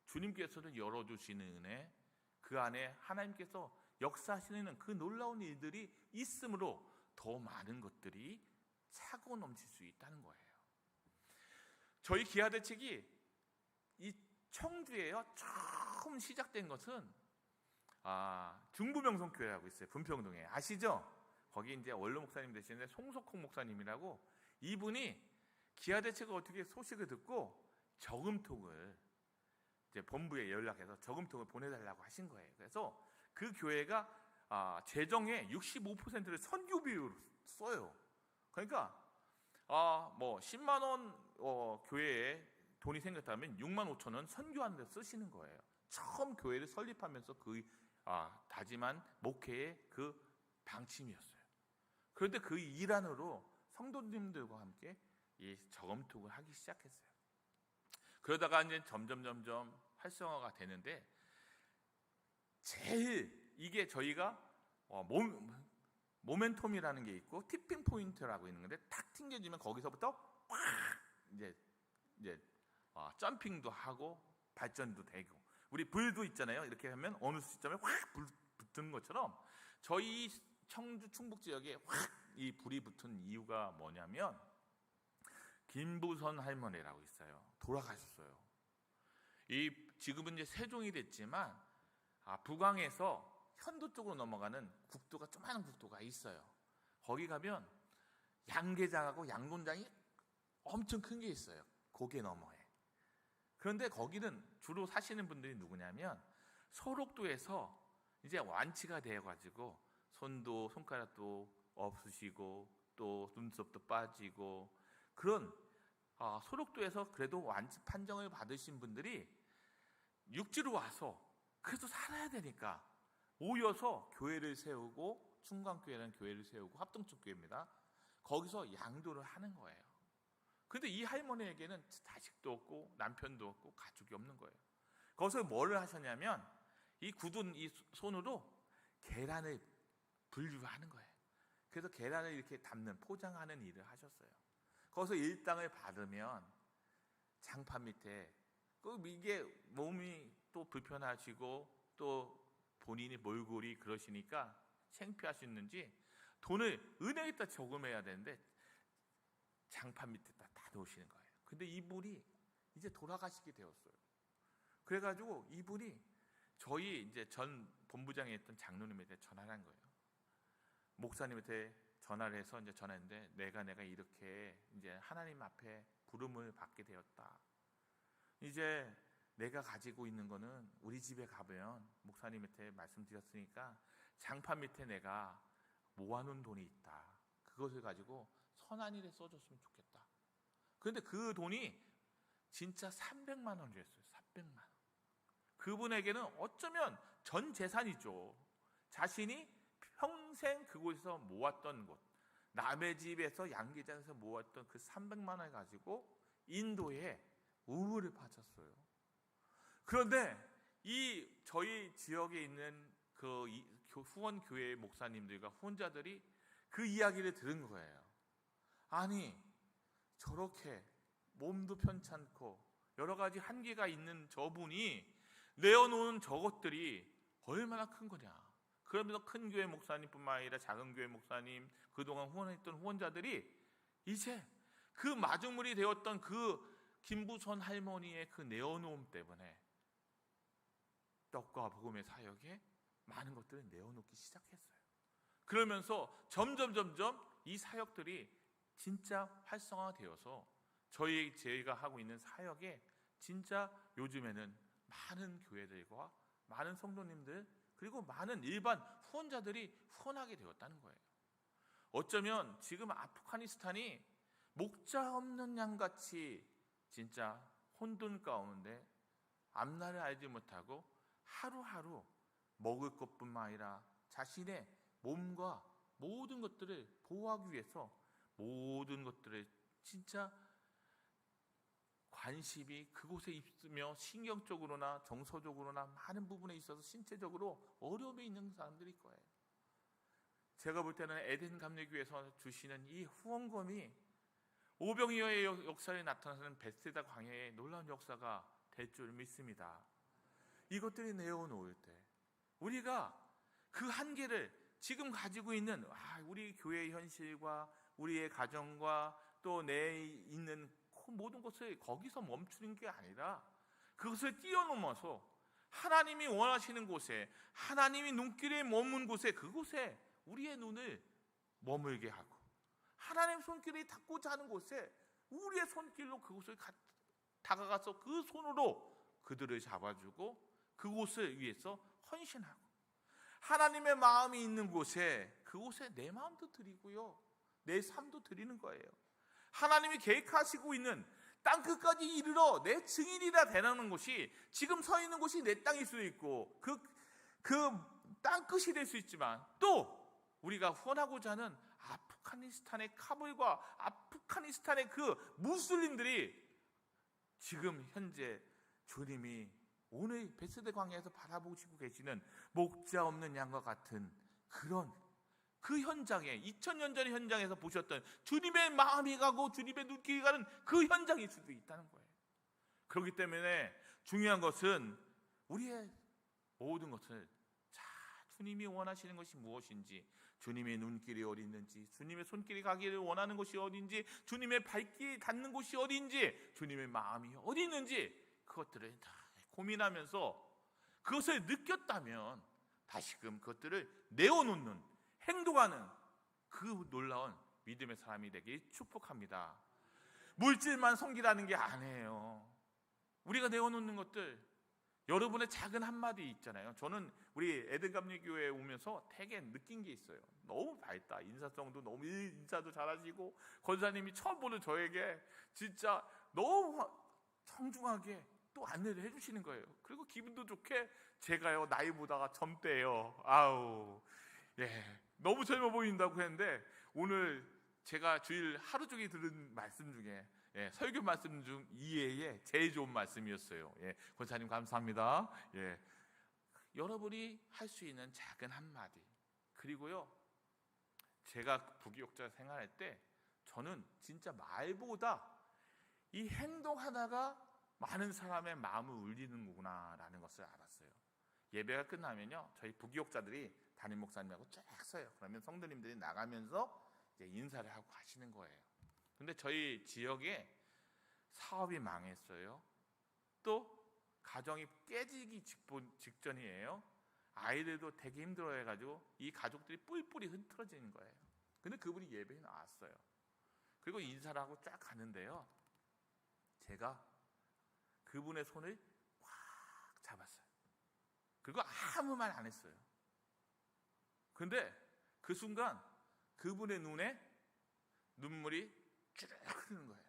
주님께서는 열어주시는 은혜, 그 안에 하나님께서 역사하시는 그 놀라운 일들이 있으므로 더 많은 것들이 차고 넘칠 수 있다는 거예요. 저희 기아대책이 이 청주에요 처음 시작된 것은 중부명성교회라고 있어요. 분평동에 아시죠? 거기 이제 원로 목사님 되시는데 송석홍 목사님이라고, 이분이 기아대책을 어떻게 소식을 듣고 저금통을 이제 본부에 연락해서 저금통을 보내달라고 하신 거예요. 그래서 그 교회가 재정의 65%를 선교비로 써요. 그러니까 뭐 10만 원 교회에 돈이 생겼다면 6만 5천 원 선교하는 데 쓰시는 거예요. 처음 교회를 설립하면서 그 다짐한 목회의 그 방침이었어요. 그런데 그 일환으로 성도님들과 함께 이 저금통을 하기 시작했어요. 그러다가 이제 점점 활성화가 되는데, 제일 이게 저희가 모멘텀이라는 게 있고 티핑 포인트라고 있는 건데, 탁 튕겨지면 거기서부터 꽉 이제 점핑도 하고 발전도 되고, 우리 불도 있잖아요. 이렇게 하면 어느 시점에 확 불 붙는 것처럼 저희 청주 충북 지역에 확 이 불이 붙은 이유가 뭐냐면, 김부선 할머니라고 있어요. 돌아가셨어요. 지금은 이제 세종이 됐지만 북왕에서 현도 쪽으로 넘어가는 국도가, 조그마한 국도가 있어요. 거기 가면 양계장하고 양곤장이 엄청 큰 게 있어요. 고개 너머에. 그런데 거기는 주로 사시는 분들이 누구냐면, 소록도에서 이제 완치가 되어가지고 손도 손가락도 없으시고 또 눈썹도 빠지고, 그런 소록도에서 그래도 완치 판정을 받으신 분들이 육지로 와서 그래도 살아야 되니까 모여서 교회를 세우고, 충광교회라는 교회를 세우고, 합동적 교회입니다. 거기서 양도를 하는 거예요. 근데 이 할머니에게는 자식도 없고 남편도 없고 가족이 없는 거예요. 거기서 뭐를 하셨냐면, 이 굳은 이 손으로 계란을 분류하는 거예요. 그래서 계란을 이렇게 담는, 포장하는 일을 하셨어요. 거기서 일당을 받으면 장판 밑에, 이게 몸이 또 불편하시고 또 본인이 몰골이 그러시니까 창피하셨는지 돈을 은행에다 저금해야 되는데 장판 밑에다 다 놓으시는 거예요. 근데 이분이 이제 돌아가시게 되었어요. 그래가지고 이분이 저희 이제 전 본부장에 있던 장로님한테 전화를 한 거예요. 목사님한테 전화를 해서 이제 전화했는데, 내가 이렇게 이제 하나님 앞에 부름을 받게 되었다. 이제 내가 가지고 있는 거는, 우리 집에 가면 목사님한테 말씀드렸으니까 장판 밑에 내가 모아놓은 돈이 있다. 그것을 가지고 선한 일에 써줬으면 좋겠다. 그런데 그 돈이 진짜 300만 원이었어요. 300만 원. 그분에게는 어쩌면 전 재산이죠. 자신이 평생 그곳에서 모았던 것, 남의 집에서 양계장에서 모았던 그 300만 원을 가지고 인도에 우물을 파셨어요. 그런데 이 저희 지역에 있는 그 후원 교회 목사님들과 후원자들이 그 이야기를 들은 거예요. 아니, 저렇게 몸도 편찮고 여러 가지 한계가 있는 저분이 내어놓은 저것들이 얼마나 큰 거냐. 그러면서 큰 교회 목사님뿐만 아니라 작은 교회 목사님, 그동안 후원했던 후원자들이 이제 그 마중물이 되었던 그 김부선 할머니의 그 내어놓음 때문에 떡과 복음의 사역에 많은 것들을 내어놓기 시작했어요. 그러면서 점점 이 사역들이 진짜 활성화되어서 저희가 하고 있는 사역에 진짜 요즘에는 많은 교회들과 많은 성도님들, 그리고 많은 일반 후원자들이 후원하게 되었다는 거예요. 어쩌면 지금 아프가니스탄이 목자 없는 양같이 진짜 혼돈 가운데 앞날을 알지 못하고 하루하루 먹을 것뿐만 아니라 자신의 몸과 모든 것들을 보호하기 위해서 모든 것들을 진짜 관심이 그곳에 있으며, 신경적으로나 정서적으로나 많은 부분에 있어서 신체적으로 어려움이 있는 사람들일 거예요. 제가 볼 때는 에덴 감리교회에서 주시는 이 후원금이 오병이어의 역사에 나타나는 베세다 광야의 놀라운 역사가 될 줄 믿습니다. 이것들이 내어놓을 때 우리가 그 한계를 지금 가지고 있는 우리 교회의 현실과 우리의 가정과 또 내 있는 모든 것을 거기서 멈추는 게 아니라 그것을 뛰어넘어서 하나님이 원하시는 곳에, 하나님이 눈길에 머문 곳에, 그곳에 우리의 눈을 머물게 하고 하나님 손길이 닿고자 하는 곳에 우리의 손길로 그곳을 다가가서 그 손으로 그들을 잡아주고 그곳을 위해서 헌신하고 하나님의 마음이 있는 곳에 그곳에 내 마음도 드리고요, 내 삶도 드리는 거예요. 하나님이 계획하시고 있는 땅 끝까지 이르러 내 증인이라 되라는 곳이, 지금 서 있는 곳이 내 땅일 수도 있고 그 땅 끝이 될 수 있지만, 또 우리가 후원하고자 하는 아프가니스탄의 카불과 아프가니스탄의 그 무슬림들이 지금 현재 주님이 오늘 베세다 광야에서 바라보시고 계시는 목자 없는 양과 같은 그런 그 현장에, 2000년 전의 현장에서 보셨던 주님의 마음이 가고 주님의 눈길이 가는 그 현장일 수도 있다는 거예요. 그렇기 때문에 중요한 것은 우리의 모든 것을 주님이 원하시는 것이 무엇인지, 주님의 눈길이 어디 있는지, 주님의 손길이 가기를 원하는 곳이 어딘지, 주님의 발길이 닿는 곳이 어딘지, 주님의 마음이 어디 있는지 그것들을 다 고민하면서 그것을 느꼈다면 다시금 그것들을 내어놓는, 행동하는 그 놀라운 믿음의 사람이 되길 축복합니다. 물질만 섬기라는 게 아니에요. 우리가 내어놓는 것들, 여러분의 작은 한마디 있잖아요. 저는 우리 에덴감리교회에 오면서 되게 느낀 게 있어요. 너무 밝다. 인사성도 너무, 인사도 잘하시고, 권사님이 처음 보는 저에게 진짜 너무 청중하게 또 안내를 해주시는 거예요. 그리고 기분도 좋게 제가요, 나이보다가 젊대요. 너무 젊어 보인다고 했는데, 오늘 제가 주일 하루 종일 들은 말씀 중에 설교 말씀 중 이외에 제일 좋은 말씀이었어요. 권사님 감사합니다. 여러분이 할 수 있는 작은 한마디, 그리고요, 제가 부교육자 생활할 때 저는 진짜 말보다 이 행동 하나가 많은 사람의 마음을 울리는구나라는 것을 알았어요. 예배가 끝나면요, 저희 부교육자들이 담임 목사님하고 쫙 서요. 그러면 성도님들이 나가면서 이제 인사를 하고 가시는 거예요. 근데 저희 지역에 사업이 망했어요. 또 가정이 깨지기 직전이에요. 아이들도 되게 힘들어해가지고 이 가족들이 뿔뿔이 흩어지는 거예요. 근데 그분이 예배에 나왔어요. 그리고 인사를 하고 쫙 가는데요, 제가 그분의 손을 꽉 잡았어요. 그리고 아무 말 안 했어요. 근데 그 순간 그분의 눈에 눈물이 쭉 흐르는 거예요.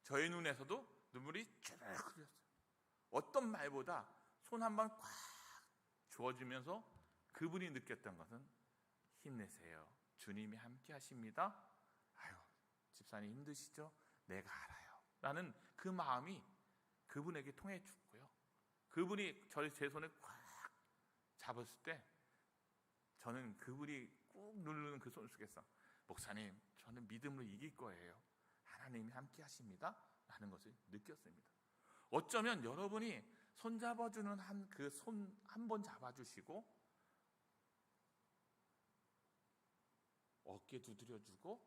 저의 눈에서도 눈물이 쭉 흐르었어요. 어떤 말보다 손 한 번 꽉 주어주면서 그분이 느꼈던 것은, 힘내세요, 주님이 함께 하십니다. 집사님 힘드시죠? 내가 알아요 라는 그 마음이 그분에게 통해 줬고요, 그분이 제 손을 꽉 잡았을 때 저는 그분이 꾹 누르는 그 손 속에서, 목사님 저는 믿음으로 이길 거예요, 하나님이 함께 하십니다 라는 것을 느꼈습니다. 어쩌면 여러분이 손 잡아주는 그 손 한 번 잡아주시고 어깨 두드려주고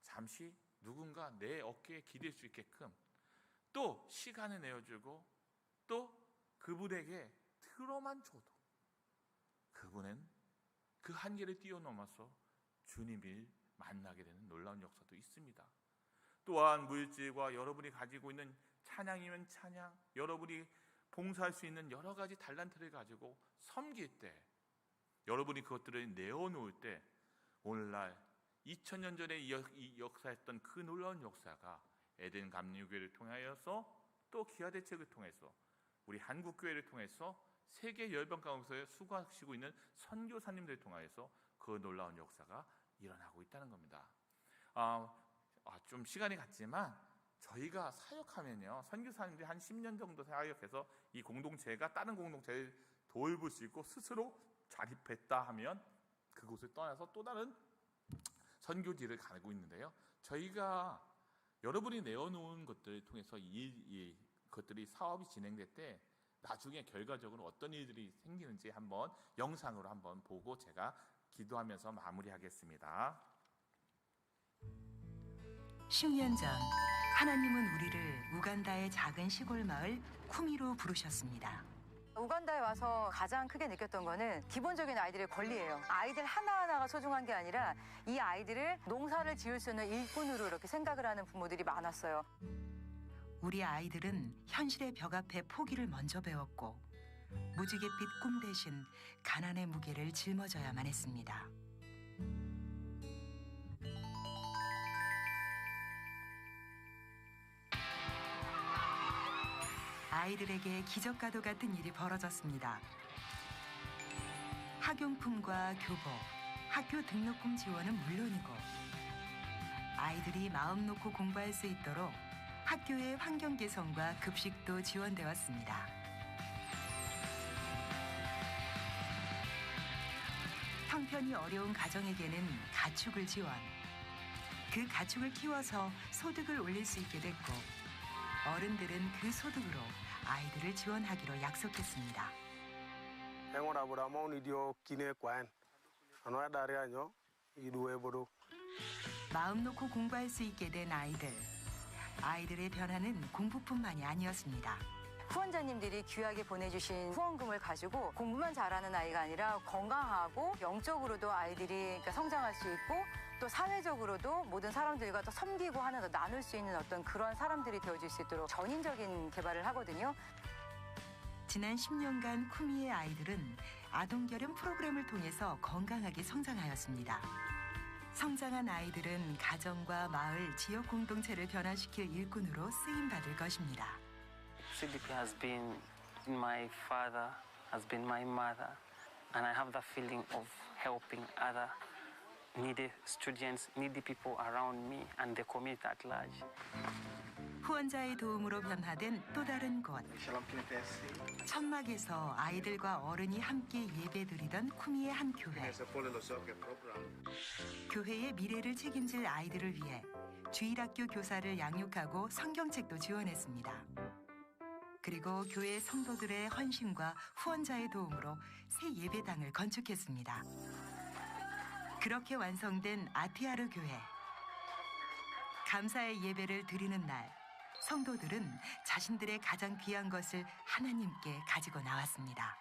잠시 누군가 내 어깨에 기댈 수 있게끔 또 시간을 내어주고 또 그분에게 들어만 줘도 그분은 그 한계를 뛰어넘어서 주님을 만나게 되는 놀라운 역사도 있습니다. 또한 물질과 여러분이 가지고 있는 찬양이면 찬양, 여러분이 봉사할 수 있는 여러 가지 달란트를 가지고 섬길 때, 여러분이 그것들을 내어놓을 때, 오늘날 2000년 전에 이 역사했던 그 놀라운 역사가 에덴 감리교회를 통하여서 또 기아대책을 통해서 우리 한국교회를 통해서 세계 열방 가운데서 수고하시고 있는 선교사님들을 통하여서 그 놀라운 역사가 일어나고 있다는 겁니다. 좀 시간이 갔지만 저희가 사역하면요, 선교사님들이 한 10년 정도 사역해서 이 공동체가 다른 공동체를 돌볼 수 있고 스스로 자립했다 하면 그곳을 떠나서 또 다른 선교지를 가고 있는데요, 저희가 여러분이 내어놓은 것들을 통해서 이 것들이 사업이 진행될 때 나중에 결과적으로 어떤 일들이 생기는지 한번 영상으로 한번 보고 제가 기도하면서 마무리하겠습니다. 10년 전 하나님은 우리를 우간다의 작은 시골 마을 쿠미로 부르셨습니다. 우간다에 와서 가장 크게 느꼈던 거는 기본적인 아이들의 권리예요. 아이들 하나하나가 소중한 게 아니라 이 아이들을 농사를 지을 수 있는 일꾼으로 이렇게 생각을 하는 부모들이 많았어요. 우리 아이들은 현실의 벽 앞에 포기를 먼저 배웠고 무지갯빛 꿈 대신 가난의 무게를 짊어져야만 했습니다. 아이들에게 기적과도 같은 일이 벌어졌습니다. 학용품과 교복, 학교 등록금 지원은 물론이고 아이들이 마음 놓고 공부할 수 있도록 학교의 환경 개선과 급식도 지원되었습니다. 형편이 어려운 가정에게는 가축을 지원. 그 가축을 키워서 소득을 올릴 수 있게 됐고 어른들은 그 소득으로 아이들을 지원하기로 약속했습니다. 마음 놓고 공부할 수 있게 된 아이들. 아이들의 변화는 공부뿐만이 아니었습니다. 후원자님들이 귀하게 보내주신 후원금을 가지고 공부만 잘하는 아이가 아니라 건강하고 영적으로도 아이들이 성장할 수 있고 또 사회적으로도 모든 사람들과 또 섬기고 하나 더 나눌 수 있는 어떤 그런 사람들이 되어줄 수 있도록 전인적인 개발을 하거든요. 지난 10년간 쿠미의 아이들은 아동결연 프로그램을 통해서 건강하게 성장하였습니다. 성장한 아이들은 가정과 마을, 지역 공동체를 변화시킬 일꾼으로 쓰임받을 것입니다. CDP has been my father, has been my mother, and I have the feeling of helping other needy students, needy people around me and the community at large. 후원자의 도움으로 변화된 또 다른 곳. 천막에서 아이들과 어른이 함께 예배드리던 쿠미의 한 교회. 교회의 미래를 책임질 아이들을 위해 주일학교 교사를 양육하고 성경책도 지원했습니다. 그리고 교회 성도들의 헌신과 후원자의 도움으로 새 예배당을 건축했습니다. 그렇게 완성된 아티아르 교회. 감사의 예배를 드리는 날, 성도들은 자신들의 가장 귀한 것을 하나님께 가지고 나왔습니다.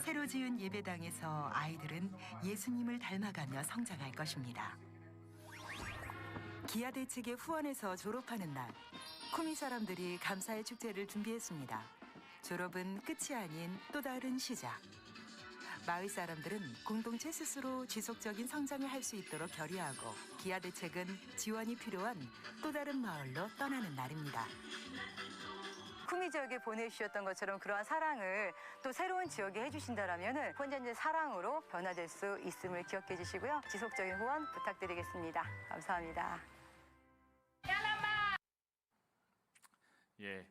새로 지은 예배당에서 아이들은 예수님을 닮아가며 성장할 것입니다. 기아 대책의 후원에서 졸업하는 날, 쿠미 사람들이 감사의 축제를 준비했습니다. 졸업은 끝이 아닌 또 다른 시작. 마을 사람들은 공동체 스스로 지속적인 성장을 할 수 있도록 결의하고 기아 대책은 지원이 필요한 또 다른 마을로 떠나는 날입니다. 쿠미 지역에 보내주셨던 것처럼 그러한 사랑을 또 새로운 지역에 해주신다면 후원자님의 사랑으로 변화될 수 있음을 기억해 주시고요. 지속적인 후원 부탁드리겠습니다. 감사합니다. 예,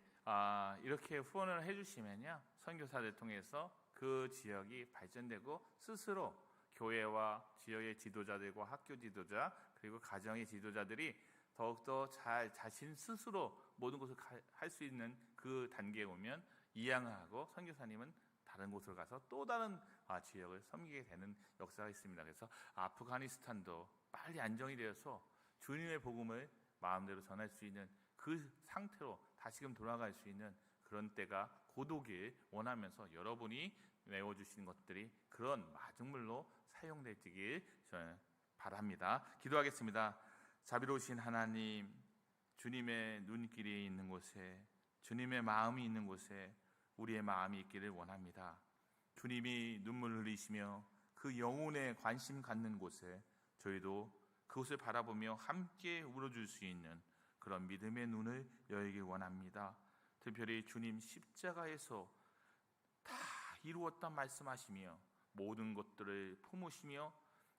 이렇게 후원을 해주시면요, 선교사들 통해서 그 지역이 발전되고 스스로 교회와 지역의 지도자들과 학교 지도자 그리고 가정의 지도자들이 더욱더 잘 자신 스스로 모든 것을 할 수 있는 그 단계에 오면 이양하고 선교사님은 다른 곳으로 가서 또 다른 지역을 섬기게 되는 역사가 있습니다. 그래서 아프가니스탄도 빨리 안정이 되어서 주님의 복음을 마음대로 전할 수 있는 그 상태로 다시금 돌아갈 수 있는 그런 때가 곧 오길 원하면서 여러분이 메워주신 것들이 그런 마중물로 사용되길 저는 바랍니다. 기도하겠습니다. 자비로우신 하나님, 주님의 눈길이 있는 곳에, 주님의 마음이 있는 곳에 우리의 마음이 있기를 원합니다. 주님이 눈물 흘리시며 그 영혼에 관심 갖는 곳에 저희도 그곳을 바라보며 함께 울어줄 수 있는 그런 믿음의 눈을 열길 원합니다. 특별히 주님 십자가에서 다 이루었다 말씀하시며 모든 것들을 품으시며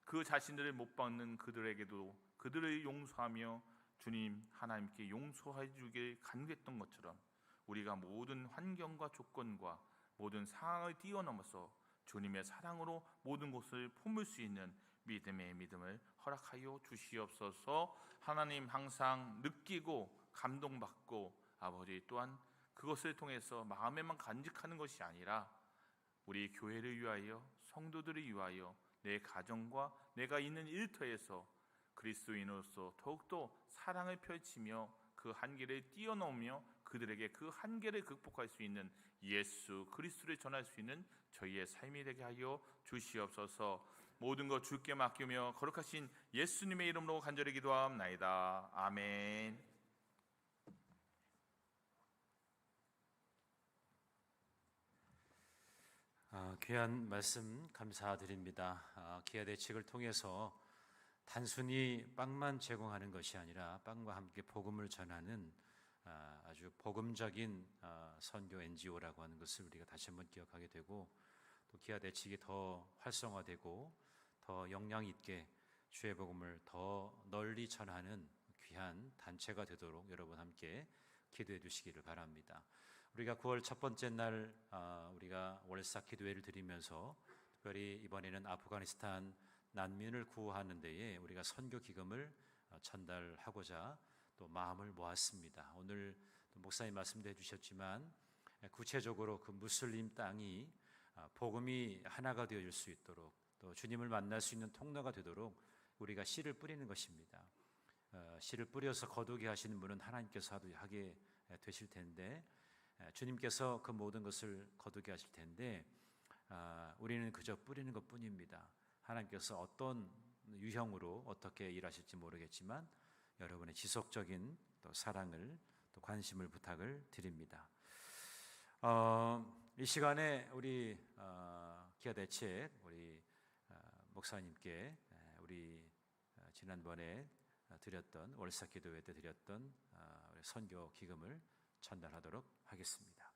그 자신들을 못 박는 그들에게도 그들을 용서하며 주님 하나님께 용서해 주길 간구했던 것처럼 우리가 모든 환경과 조건과 모든 상황을 뛰어넘어서 주님의 사랑으로 모든 것을 품을 수 있는 믿음의 믿음을 허락하여 주시옵소서. 하나님 항상 느끼고 감동받고 아버지 또한 그것을 통해서 마음에만 간직하는 것이 아니라 우리 교회를 위하여 성도들을 위하여 내 가정과 내가 있는 일터에서 그리스도인으로서 더욱더 사랑을 펼치며 그 한계를 뛰어넘으며 그들에게 그 한계를 극복할 수 있는 예수 그리스도를 전할 수 있는 저희의 삶이 되게 하여 주시옵소서. 모든 것 주께 맡기며 거룩하신 예수님의 이름으로 간절히 기도하옵나이다. 아멘. 귀한 말씀 감사드립니다. 기아 대책을 통해서 단순히 빵만 제공하는 것이 아니라 빵과 함께 복음을 전하는 아주 복음적인 선교 NGO라고 하는 것을 우리가 다시 한번 기억하게 되고, 또 기아 대책이 더 활성화되고 더 역량 있게 주의 복음을 더 널리 전하는 귀한 단체가 되도록 여러분 함께 기도해 주시기를 바랍니다. 우리가 9월 첫 번째 날 우리가 월삭 기도회를 드리면서 특별히 이번에는 아프가니스탄 난민을 구호하는 데에 우리가 선교 기금을 전달하고자 또 마음을 모았습니다. 오늘 목사님 말씀도 해주셨지만 구체적으로 그 무슬림 땅이 복음이 하나가 되어질 수 있도록 또 주님을 만날 수 있는 통로가 되도록 우리가 씨를 뿌리는 것입니다. 씨를 뿌려서 거두게 하시는 분은 하나님께서 하게 되실 텐데, 주님께서 그 모든 것을 거두게 하실 텐데 우리는 그저 뿌리는 것뿐입니다. 하나님께서 어떤 유형으로 어떻게 일하실지 모르겠지만 여러분의 지속적인 또 사랑을 또 관심을 부탁을 드립니다. 이 시간에 우리 기아 대책 우리 목사님께 우리 지난번에 드렸던 월삭 기도회 때 드렸던 우리 선교 기금을 전달하도록 하겠습니다.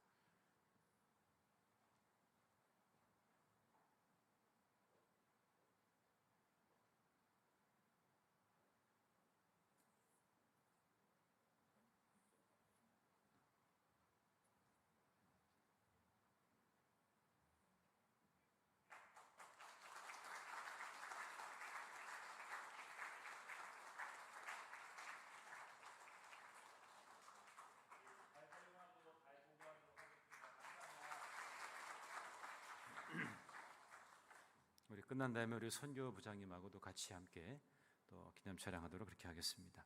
우리 끝난 다음에 우리 선교부장님하고도 같이 함께 또 기념 촬영하도록 그렇게 하겠습니다.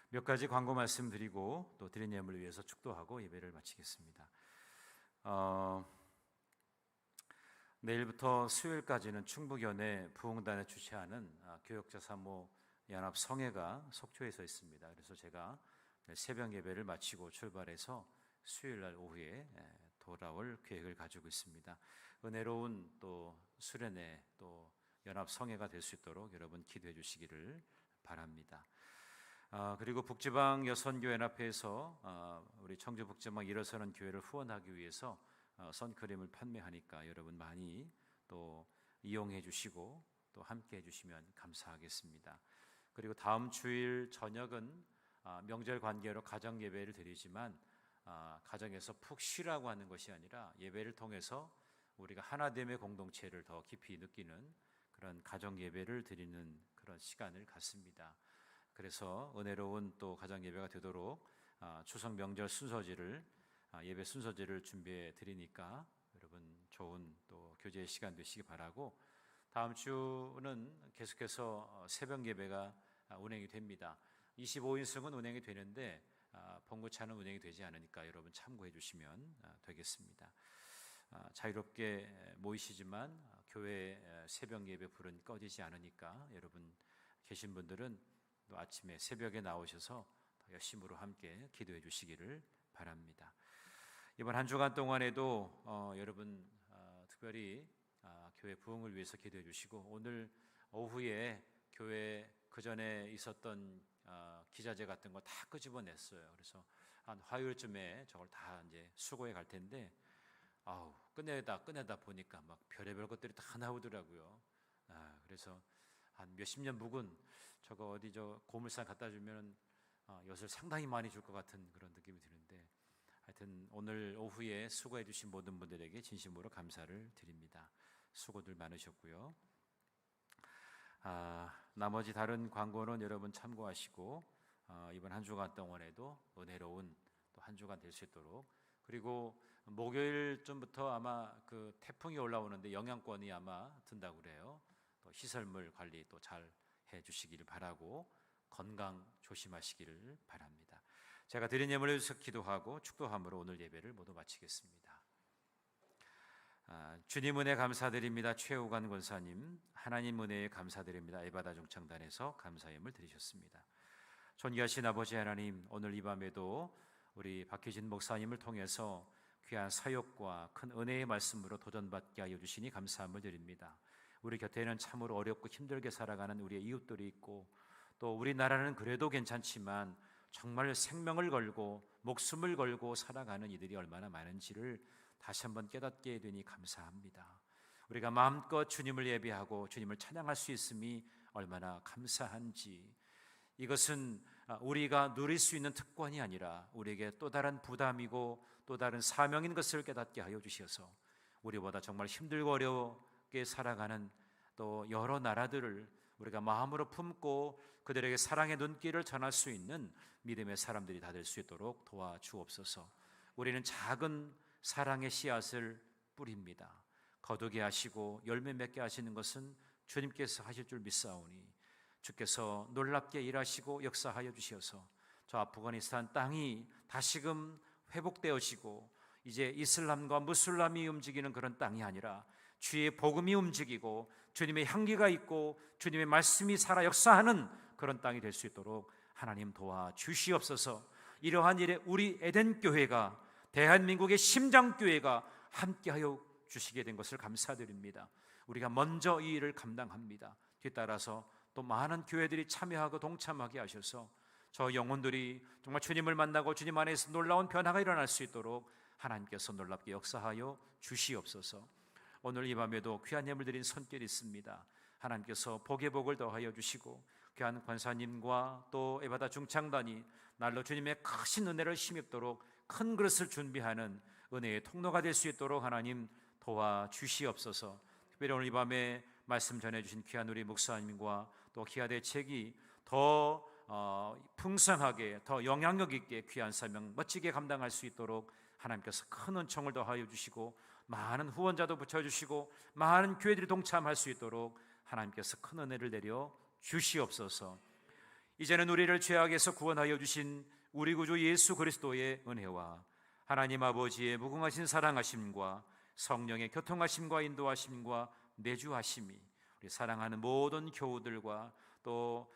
몇 가지 광고 말씀드리고 또 드린 예물을 위해서 축도하고 예배를 마치겠습니다. 내일부터 수요일까지는 충북연회 부흥단에 주최하는 교역자 사모 연합 성회가 속초에서 있습니다. 그래서 제가 새벽 예배를 마치고 출발해서 수요일날 오후에 돌아올 계획을 가지고 있습니다. 은혜로운 또 수련회 또 연합 성회가 될 수 있도록 여러분 기도해 주시기를 바랍니다. 그리고 북지방 여선교연합회에서 우리 청주 북지방 일어서는 교회를 후원하기 위해서 선크림을 판매하니까 여러분 많이 또 이용해 주시고 또 함께 해주시면 감사하겠습니다. 그리고 다음 주일 저녁은 명절 관계로 가정 예배를 드리지만 가정에서 푹 쉬라고 하는 것이 아니라 예배를 통해서 우리가 하나됨의 공동체를 더 깊이 느끼는 그런 가정 예배를 드리는 그런 시간을 갖습니다. 그래서 은혜로운 또 가정 예배가 되도록 추석 명절 순서지를 예배 순서지를 준비해 드리니까 여러분 좋은 또 교제의 시간 되시기 바라고, 다음 주는 계속해서 새벽 예배가 운행이 됩니다. 25인승은 운행이 되는데 봉구차는 운행이 되지 않으니까 여러분 참고해 주시면 되겠습니다. 자유롭게 모이시지만 교회 새벽 예배 불은 꺼지지 않으니까 여러분 계신 분들은 또 아침에 새벽에 나오셔서 열심으로 함께 기도해 주시기를 바랍니다. 이번 한 주간 동안에도 여러분 특별히 교회 부흥을 위해서 기도해 주시고, 오늘 오후에 교회 그 전에 있었던 기자재 같은 거 다 끄집어냈어요. 그래서 한 화요일쯤에 저걸 다 이제 수거해 갈 텐데 꺼내다 보니까 막 별의별 것들이 다 나오더라고요. 그래서 한 몇십 년 묵은 저거 어디 저 고물상 갖다 주면 엿을 상당히 많이 줄 것 같은 그런 느낌이 드는데, 하여튼 오늘 오후에 수고해 주신 모든 분들에게 진심으로 감사를 드립니다. 수고들 많으셨고요. 나머지 다른 광고는 여러분 참고하시고 이번 한 주간 동안에도 은혜로운 또 한 주간 될 수 있도록, 그리고 목요일쯤부터 아마 그 태풍이 올라오는데 영향권이 아마 든다고 그래요. 또 시설물 관리 또 잘 해주시기를 바라고 건강 조심하시기를 바랍니다. 제가 드린 예물을 위해서 기도하고 축도함으로 오늘 예배를 모두 마치겠습니다. 주님 은혜 감사드립니다. 최우관 권사님, 하나님 은혜에 감사드립니다. 에바다 중창단에서 감사 예물 드리셨습니다. 존귀하신 아버지 하나님, 오늘 이 밤에도 우리 박희진 목사님을 통해서 귀한 사역과 큰 은혜의 말씀으로 도전받게 하여 주시니 감사함을 드립니다. 우리 곁에는 참으로 어렵고 힘들게 살아가는 우리의 이웃들이 있고, 또 우리나라는 그래도 괜찮지만 정말 생명을 걸고 목숨을 걸고 살아가는 이들이 얼마나 많은지를 다시 한번 깨닫게 되니 감사합니다. 우리가 마음껏 주님을 예배하고 주님을 찬양할 수 있음이 얼마나 감사한지, 이것은 우리가 누릴 수 있는 특권이 아니라 우리에게 또 다른 부담이고 또 다른 사명인 것을 깨닫게 하여 주셔서 우리보다 정말 힘들고 어렵게 살아가는 또 여러 나라들을 우리가 마음으로 품고 그들에게 사랑의 눈길을 전할 수 있는 믿음의 사람들이 다 될 수 있도록 도와주옵소서. 우리는 작은 사랑의 씨앗을 뿌립니다. 거두게 하시고 열매 맺게 하시는 것은 주님께서 하실 줄 믿사오니 주께서 놀랍게 일하시고 역사하여 주시어서 저 아프가니스탄 땅이 다시금 회복되어지고 이제 이슬람과 무슬람이 움직이는 그런 땅이 아니라 주의 복음이 움직이고 주님의 향기가 있고 주님의 말씀이 살아 역사하는 그런 땅이 될 수 있도록 하나님 도와주시옵소서. 이러한 일에 우리 에덴교회가, 대한민국의 심장교회가 함께하여 주시게 된 것을 감사드립니다. 우리가 먼저 이 일을 감당합니다. 뒤따라서 또 많은 교회들이 참여하고 동참하게 하셔서 저 영혼들이 정말 주님을 만나고 주님 안에서 놀라운 변화가 일어날 수 있도록 하나님께서 놀랍게 역사하여 주시옵소서. 오늘 이 밤에도 귀한 예물 드린 손길이 있습니다. 하나님께서 복의 복을 더하여 주시고 귀한 권사님과 또 에바다 중창단이 날로 주님의 크신 은혜를 힘입도록 큰 그릇을 준비하는 은혜의 통로가 될 수 있도록 하나님 도와주시옵소서. 특별히 오늘 이 밤에 말씀 전해주신 귀한 우리 목사님과 또 기아대책이 더 풍성하게 더 영향력 있게 귀한 사명 멋지게 감당할 수 있도록 하나님께서 큰 은총을 더하여 주시고 많은 후원자도 붙여주시고 많은 교회들이 동참할 수 있도록 하나님께서 큰 은혜를 내려 주시옵소서. 이제는 우리를 죄악에서 구원하여 주신 우리 구주 예수 그리스도의 은혜와 하나님 아버지의 무궁하신 사랑하심과 성령의 교통하심과 인도하심과 내주하심이 우리 사랑하는 모든 교우들과 또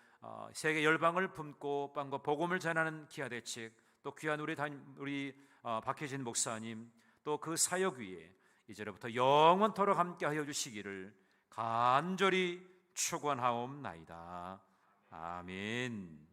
세계 열방을 품고 빵과 복음을 전하는 기아대책, 또 귀한 우리 박혜진 목사님, 또 그 사역 위에 이제로부터 영원토록 함께하여 주시기를 간절히 축원하옵나이다. 아멘.